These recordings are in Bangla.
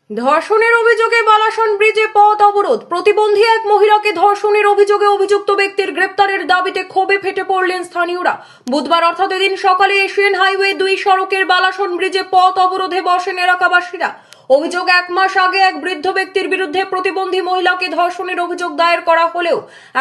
ধর্ষণের অভিযোগে বালাসন ব্রিজে পথ অবরোধ। প্রতিবন্ধী এক মহিলাকে ধর্ষণের অভিযোগে অভিযুক্ত ব্যক্তির গ্রেপ্তারের দাবিতে ক্ষোভে ফেটে পড়লেন স্থানীয়রা। বুধবার অর্থাৎ এদিন সকালে এশিয়ান হাইওয়ে 2 সড়কের বালাসন ব্রিজে পথ অবরোধে বসেন এলাকাবাসীরা। অভিযোগ, 1 মাস আগে এক বৃদ্ধ ব্যক্তির বিরুদ্ধে প্রতিবন্ধী মহিলাকে ধর্ষণের অভিযোগ দায়ের করা হলেও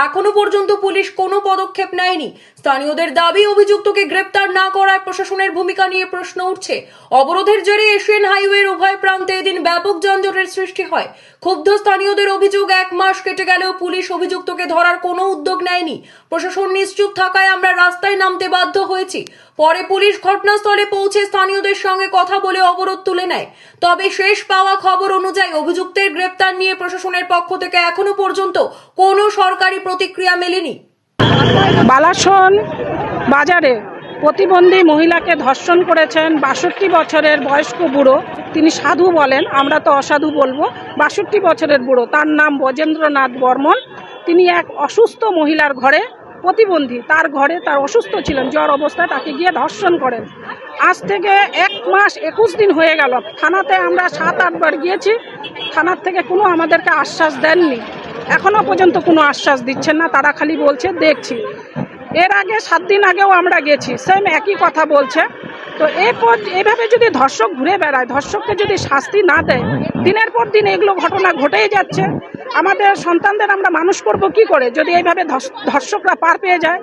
এখনো পর্যন্ত পুলিশ কোনো পদক্ষেপ নেয়নি। স্থানীয়দের দাবি, অভিযুক্তকে গ্রেপ্তার না করায় প্রশাসনের ভূমিকা নিয়ে প্রশ্ন উঠছে। অবরোধের জেরে এশিয়ান হাইওয়ের উভয় প্রান্তে এদিন ব্যাপক যানজটের সৃষ্টি হয়। ক্ষুব্ধ স্থানীয়দের অভিযোগ, 1 মাস কেটে গেলেও পুলিশ অভিযুক্তকে ধরার কোনো উদ্যোগ নেয়নি। প্রশাসন নিশ্চুপ থাকায় আমরা রাস্তায় নামতে বাধ্য হয়েছি। পরে পুলিশ ঘটনাস্থলে পৌঁছে স্থানীয়দের সঙ্গে কথা বলে অবরোধ তুলে নেয়। তবে শেষ পাওয়া খবর অনুযায়ী অভিযুক্তের গ্রেপ্তার নিয়ে প্রশাসনের পক্ষ থেকে এখনো পর্যন্ত কোনো সরকারি প্রতিক্রিয়া মেলেনি। বালাসন বাজারে প্রতিবন্ধী মহিলাকে ধর্ষণ করেছেন 62 বছরের বয়স্ক বুড়ো। তিনি সাধু বলেন, আমরা তো অসাধু বলবো। 62 বছরের বুড়ো, তার নাম ব্রজেন্দ্রনাথ বর্মন। তিনি এক অসুস্থ মহিলার ঘরে, প্রতিবন্ধী, তার ঘরে তার অসুস্থ ছিলেন, জ্বর অবস্থায় তাকে গিয়ে ধর্ষণ করেন। আজ থেকে 1 মাস 21 দিন হয়ে গেল। থানাতে আমরা 7-8 বার গিয়েছি, থানার থেকে কোনো আমাদেরকে আশ্বাস দেননি। এখনো পর্যন্ত কোনো আশ্বাস দিচ্ছেন না, তারা খালি বলছে দেখছি। এর আগে 7 দিন আগেও আমরা গেছি, সেম একই কথা বলছে। তো এইভাবে যদি ধর্ষক ঘুরে বেড়ায়, ধর্ষককে যদি শাস্তি না দেয়, দিনের পর দিন এগুলো ঘটনা ঘটেই যাচ্ছে। আমাদের সন্তানদের আমরা মানুষ করব কি করে যদি এইভাবে ধর্ষকরা পার পেয়ে যায়?